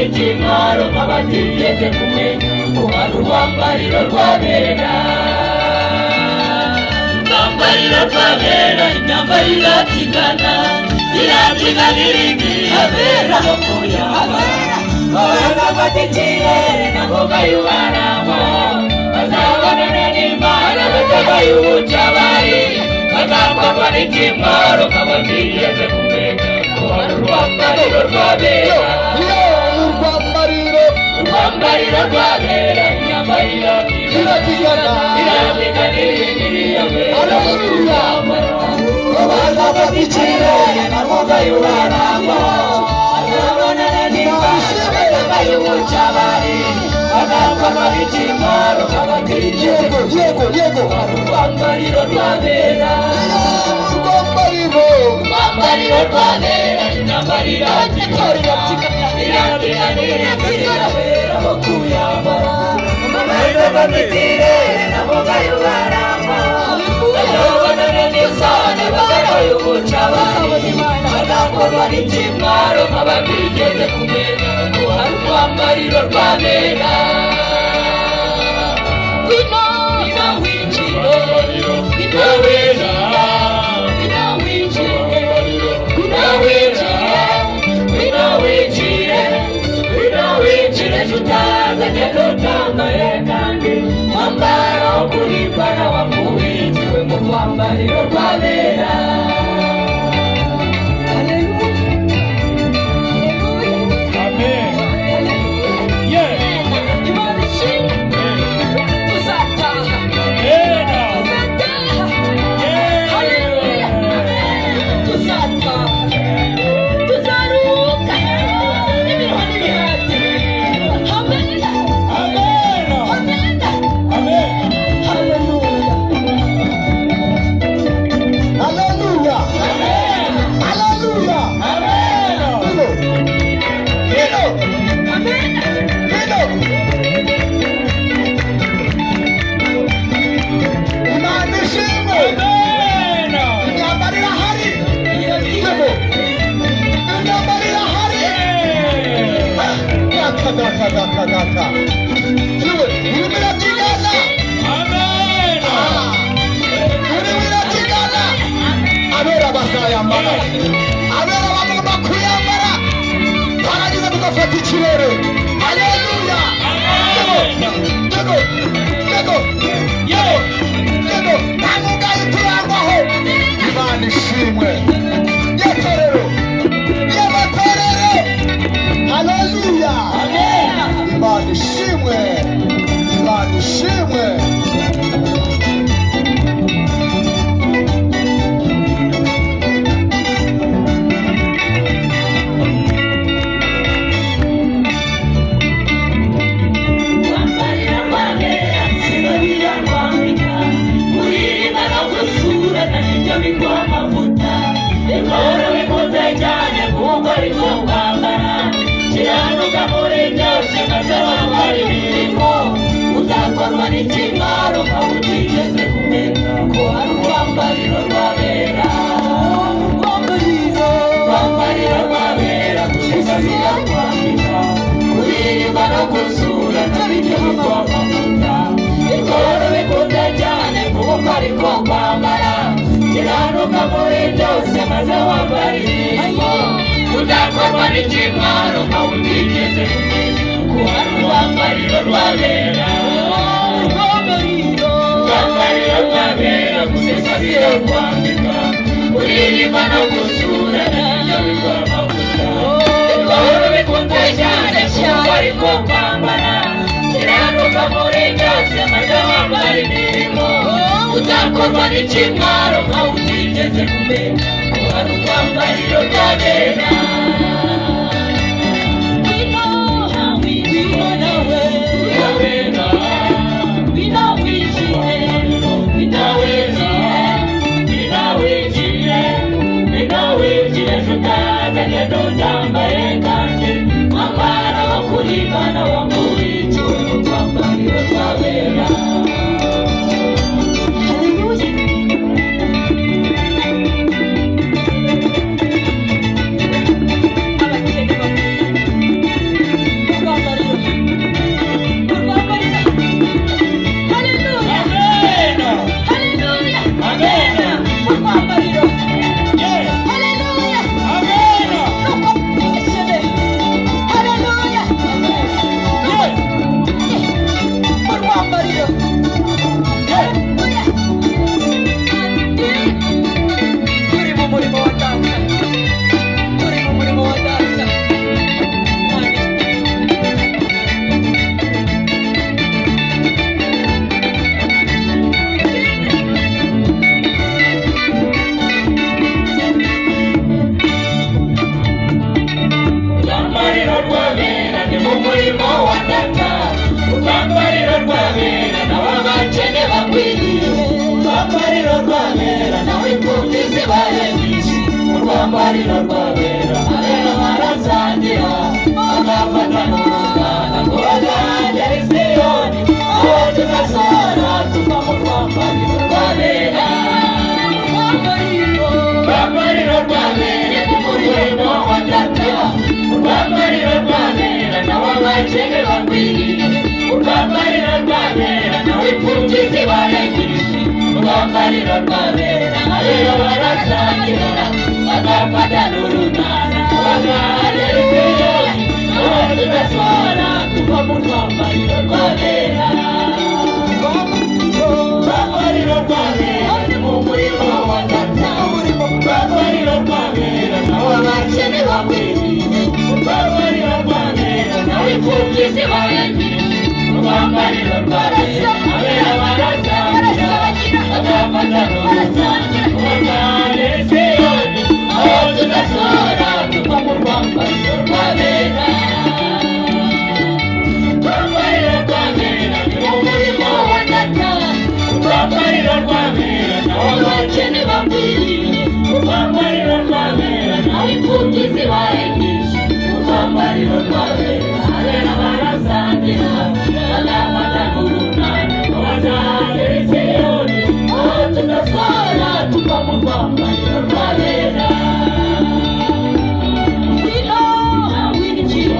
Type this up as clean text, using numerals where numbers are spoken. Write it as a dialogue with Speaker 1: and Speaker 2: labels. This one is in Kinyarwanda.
Speaker 1: n'ikimwaro nk'abatigeze kumenya ko hari urwambariro rwabera. Urwambariro rwabera imyambaro iratigana, iratigana irindi abera ho kuyambara. Abafata ikirere nabo bayubaramo, bazabonana n'Imana batabaye ubujabari, bazakorwa n'ikimwaro nk'abatigeze kumenya ko hari urwambariro rwabera. Urwambariro rwabera imyambaro iratigana, iratigana irindi abera ho kuyambara. Abafata ikirere nabo bayubaramo, bazabonana n'Imana batabaye ubujabari, bazakorwa n'ikimwaro nk'abatigeze kumenya ko hari urwambariro rwabera. Urwambariro rwabera imyambaro iratigana, iratigana irindi abera ho kuyambara. Abafata ikirere nabo bayubaramo, bazabonana n'Imana batabaye ubujabari, bazakorwa n'ikimwaro nk'abatigeze kumenya ko hari urwambariro rwabera. Ngwino winjire, ngwino winjire, ngwino winjire, ngwino winjire, ngwino winjire, ngwino winjire, tutazanye tutambaye kandi mwambaro wo kurimbana wamubitiwe mu rwambariro rwabera. Abera bazayambara, abera bagomba kuyambara, twarangiza tugafata ikirere. Haleluya! Yego ntamugaye turangwaho. Imana ishimwe yetorero, y'amatorero. Haleluya! Imana ishimwe, Imana ishimwe. Uzakorwa n'ikimwaro nk'abatigeze kumenya ko hari urwambariro rwabera. Urwambariro rwabera gusigasira kwambika, kuririmba no gusura nabyo bigwa amavuta. Ikoro bikunze cyane kuko ariko kwambara, kiranuka muri byose maze wambara imirimo. Uzakorwa n'ikimwaro nk'abatigeze kumenya ko hari urwambariro rwabera. Urwambariro rwabera gusigasira kwambika, kuririmba no gusura nabyo bigwa amavuta. Ikoro bikunze cyane kuko ariko kwambara, kiranuka muri byose maze wambara imirimo. Uzakorwa n'ikimwaro nk'abatigeze kumenya ko hari urwambariro rwabera. Tutambaye kandi mwambaro wo kuribana wamubitiwe mu rwambariro rwabera. Haleluya! rwabera nawe abakene bakwiriye, urwambariro rwabera nawe imfubyi zibaye nyinshi, urwambariro rwabera abera barasangira bagafata n'urungana ngo bazagera i Siyoni, aho tuzasohora tuva mu rwambariro rwabera. Urwambariro rwabera ni umurimo wa Data, urwambariro rwabera nawe abakene bakwiriye, urwambariro rwabera nawe imfubyi zibaye nyinshi, urwambariro rwabera abera barasangira bagafata n'urunana bagahagera i Siyoni, aho tuzasohora tuva mu rwambariro rwabera. Urwambariro rwabera ni umurimo wa Data, urwambariro rwabera nawe abakene bakwiriye, urwambariro rwabera nawe imfubyi zibaye nyinshi, urwambariro rwabera abera barasangira bagafata n'urunana bagahagera i Siyoni, aho tuzasohora tuva mu rwambariro rwabera. Urwambariro rwabera ni umurimo wa Data, urwambariro rwabera nawe abakene bakwiriye, urwambariro rwabera nawe imfubyi zibaye nyinshi, urwambariro rwabera abera barasangira bagafata n'urunana bazahagera i Siyoni, aho tuzasohora tuva mu rwambariro rwabera. Winchire,